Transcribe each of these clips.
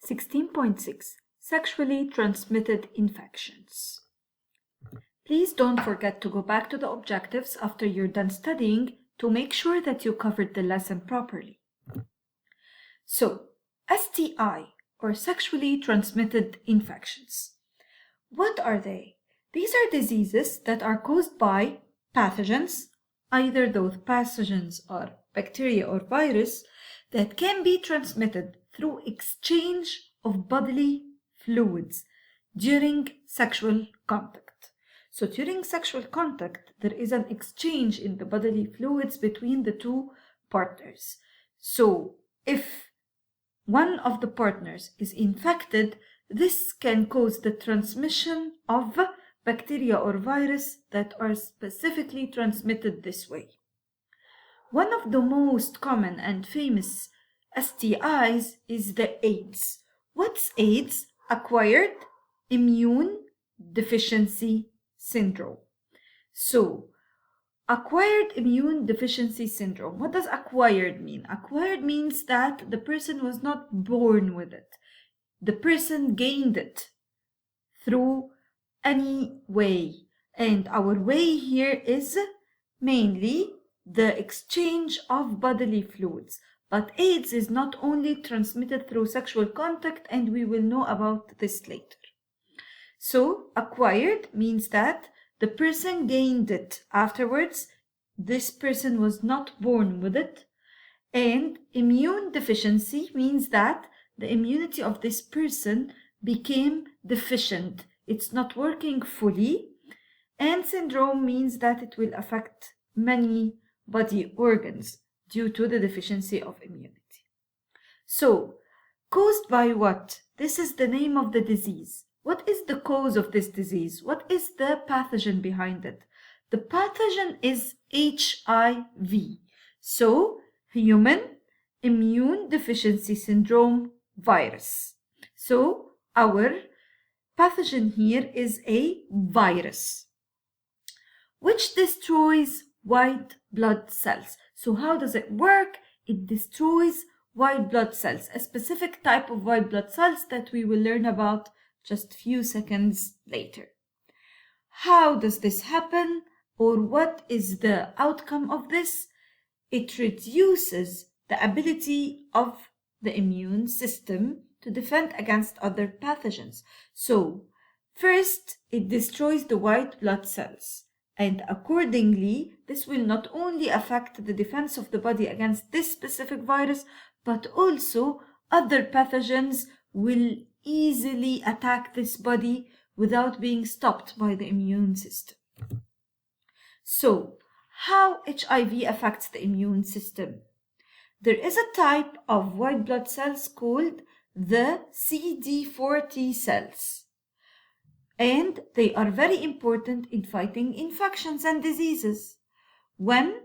16.6 Sexually transmitted infections. Please don't forget to go back to the objectives after you're done studying to make sure that you covered the lesson properly. So, STI or sexually transmitted infections. What are they? These are diseases that are caused by pathogens, either those pathogens are bacteria or virus, that can be transmitted through exchange of bodily fluids during sexual contact. So during sexual contact, there is an exchange in the bodily fluids between the two partners. So if one of the partners is infected, this can cause the transmission of bacteria or virus that are specifically transmitted this way. One of the most common and famous STIs is the AIDS. What's AIDS? Acquired Immune Deficiency Syndrome. So, acquired immune deficiency syndrome. What does acquired mean? Acquired means that the person was not born with it. The person gained it through any way. And our way here is mainly the exchange of bodily fluids. But AIDS is not only transmitted through sexual contact, and we will know about this later. So, acquired means that the person gained it afterwards. This person was not born with it. And immune deficiency means that the immunity of this person became deficient. It's not working fully. And syndrome means that it will affect many body organs due to the deficiency of immunity. So, caused by what? This is the name of the disease. What is the cause of this disease? What is the pathogen behind it? The pathogen is HIV. So, Human Immune Deficiency Syndrome virus. So, our pathogen here is a virus which destroys white blood cells. So, how does it work? It destroys white blood cells, a specific type of white blood cells that we will learn about just a few seconds later. How does this happen, or what is the outcome of this? It reduces the ability of the immune system to defend against other pathogens. So, first, it destroys the white blood cells. And accordingly, this will not only affect the defense of the body against this specific virus, but also other pathogens will easily attack this body without being stopped by the immune system. So, how HIV affects the immune system? There is a type of white blood cells called the CD4 T cells. And they are very important in fighting infections and diseases. When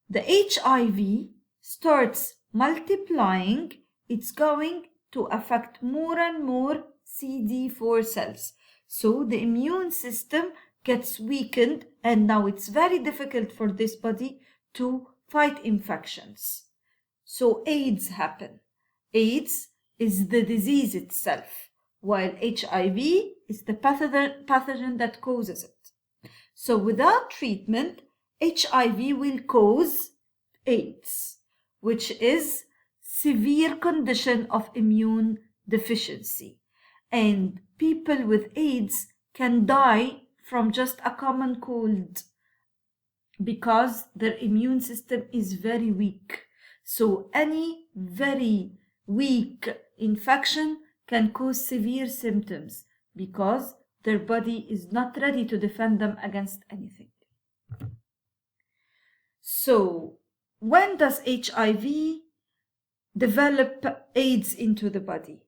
the HIV starts multiplying, it's going to affect more and more CD4 cells. So the immune system gets weakened, and now it's very difficult for this body to fight infections. So AIDS happen. AIDS is the disease itself, while HIV is the pathogen that causes it. So without treatment, HIV will cause AIDS, which is severe condition of immune deficiency. And people with AIDS can die from just a common cold because their immune system is very weak. So any very weak infection can cause severe symptoms because their body is not ready to defend them against anything. So, when does HIV develop AIDS into the body?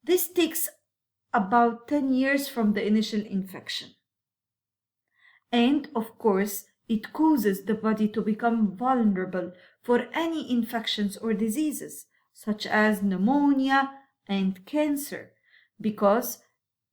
This takes about 10 years from the initial infection. And of course, it causes the body to become vulnerable for any infections or diseases, such as pneumonia and cancer, because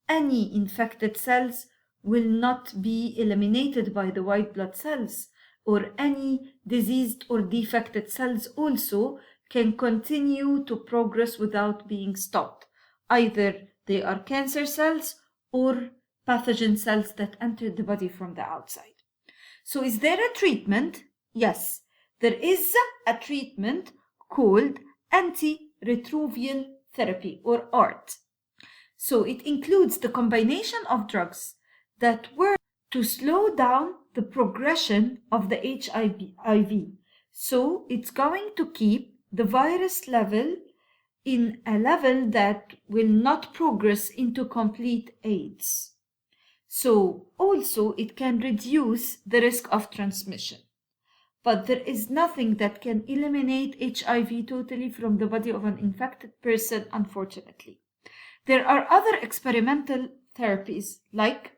any infected cells will not be eliminated by the white blood cells, or any diseased or defected cells also can continue to progress without being stopped. Either they are cancer cells or pathogen cells that enter the body from the outside. So is there a treatment? Yes, there is a treatment called antiretroviral therapy or ART. So it includes the combination of drugs that work to slow down the progression of the HIV. So it's going to keep the virus level in a level that will not progress into complete AIDS. So also it can reduce the risk of transmission. But there is nothing that can eliminate HIV totally from the body of an infected person, unfortunately. There are other experimental therapies like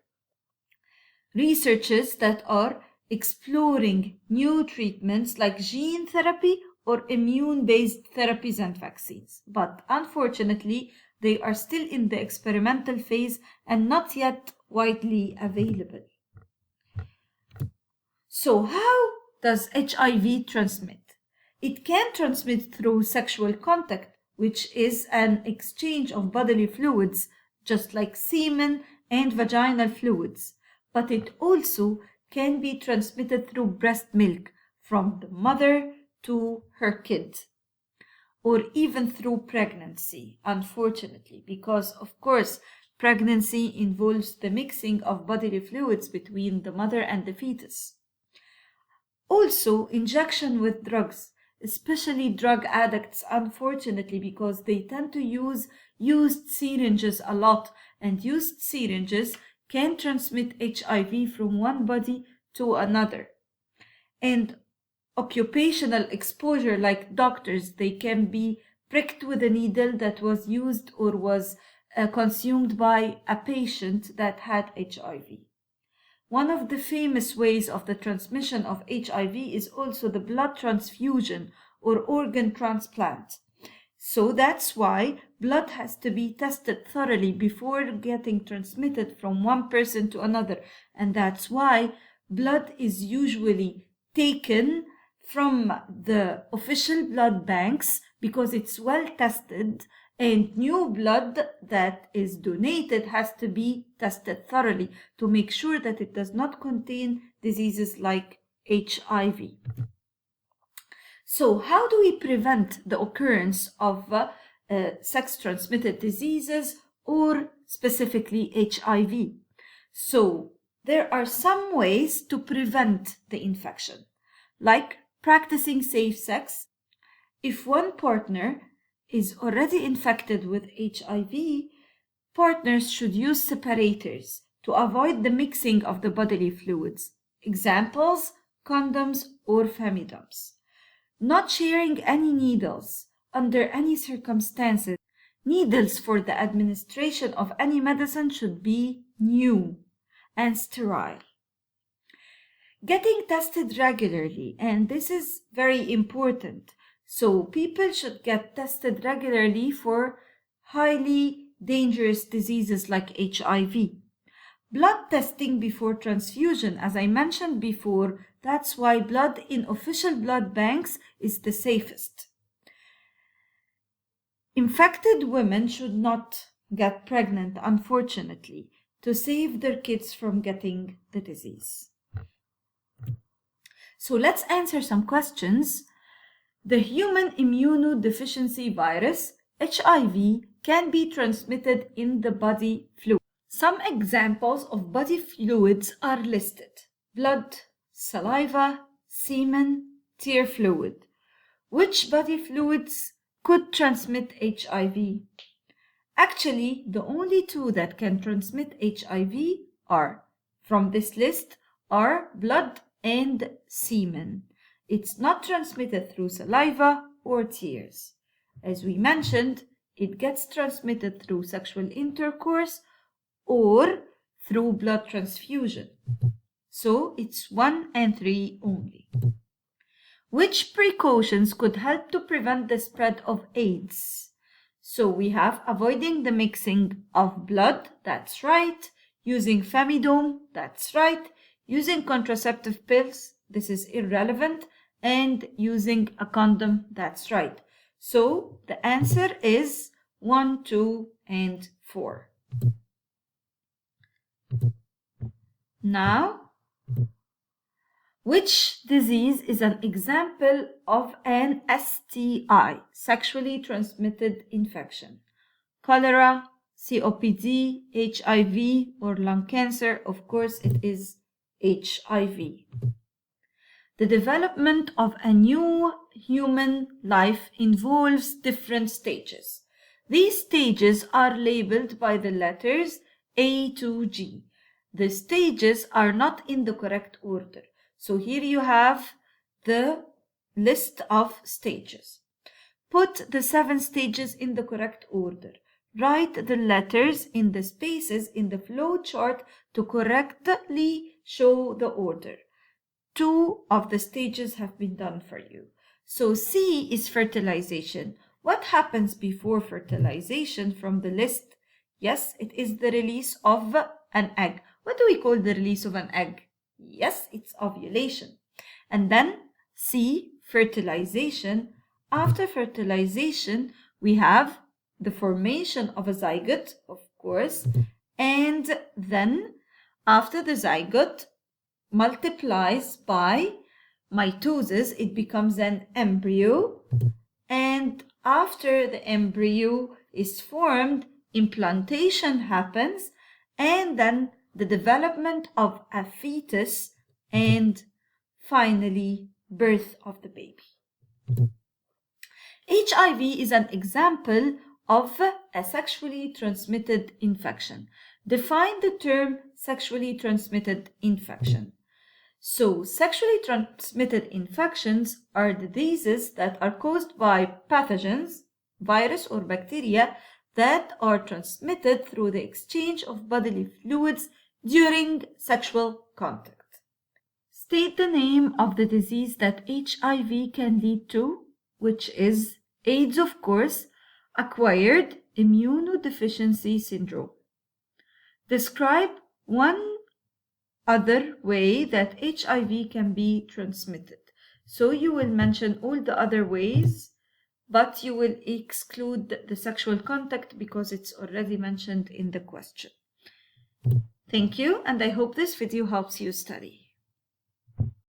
researchers that are exploring new treatments like gene therapy or immune-based therapies and vaccines. But unfortunately, they are still in the experimental phase and not yet widely available. So how does HIV transmit? It can transmit through sexual contact, which is an exchange of bodily fluids, just like semen and vaginal fluids. But it also can be transmitted through breast milk from the mother to her kid, or even through pregnancy, unfortunately, because of course pregnancy involves the mixing of bodily fluids between the mother and the fetus. Also, injection with drugs, especially drug addicts, unfortunately, because they tend to use used syringes a lot, and used syringes can transmit HIV from one body to another. And occupational exposure, like doctors, they can be pricked with a needle that was used or was consumed by a patient that had HIV. One of the famous ways of the transmission of HIV is also the blood transfusion or organ transplant. So that's why blood has to be tested thoroughly before getting transmitted from one person to another. And that's why blood is usually taken from the official blood banks because it's well tested, and new blood that is donated has to be tested thoroughly to make sure that it does not contain diseases like HIV. So how do we prevent the occurrence of sex-transmitted diseases or specifically HIV? So there are some ways to prevent the infection, like practicing safe sex. If one partner is already infected with HIV, partners should use separators to avoid the mixing of the bodily fluids. Examples, condoms or femidoms. Not sharing any needles under any circumstances. Needles for the administration of any medicine should be new and sterile. Getting tested regularly, and this is very important. So people should get tested regularly for highly dangerous diseases like HIV. Blood testing before transfusion, as I mentioned before, that's why blood in official blood banks is the safest. Infected women should not get pregnant, unfortunately, to save their kids from getting the disease. So let's answer some questions. The human immunodeficiency virus, HIV, can be transmitted in the body fluid. Some examples of body fluids are listed: blood, saliva, semen, tear fluid. Which body fluids could transmit HIV? Actually, the only two that can transmit HIV from this list are blood and semen. It's not transmitted through saliva or tears. As we mentioned, it gets transmitted through sexual intercourse or through blood transfusion. So it's 1 and 3 only. Which precautions could help to prevent the spread of AIDS? So we have avoiding the mixing of blood, that's right. Using femidome, that's right. Using contraceptive pills, this is irrelevant. And using a condom, that's right. So the answer is 1, 2, and 4. Now, which disease is an example of an STI, sexually transmitted infection? Cholera, COPD, HIV, or lung cancer? Of course, it is HIV. The development of a new human life involves different stages. These stages are labeled by the letters A to G. The stages are not in the correct order. So here you have the list of stages. Put the 7 stages in the correct order. Write the letters in the spaces in the flow chart to correctly show the order. 2 of the stages have been done for you. So C is fertilization. What happens before fertilization from the list? Yes, it is the release of an egg. What do we call the release of an egg? Yes, it's ovulation. And then C, fertilization. After fertilization, we have the formation of a zygote, of course. And then after the zygote multiplies by mitosis, it becomes an embryo. And after the embryo is formed, implantation happens, and then the development of a fetus, and finally birth of the baby. HIV is an example of a sexually transmitted infection. Define the term sexually transmitted infection. So, sexually transmitted infections are diseases that are caused by pathogens, virus or bacteria, that are transmitted through the exchange of bodily fluids during sexual contact. State the name of the disease that HIV can lead to, which is AIDS, of course, acquired immunodeficiency syndrome. Describe one other way that HIV can be transmitted. So you will mention all the other ways, but you will exclude the sexual contact because it's already mentioned in the question. Thank you, and I hope this video helps you study.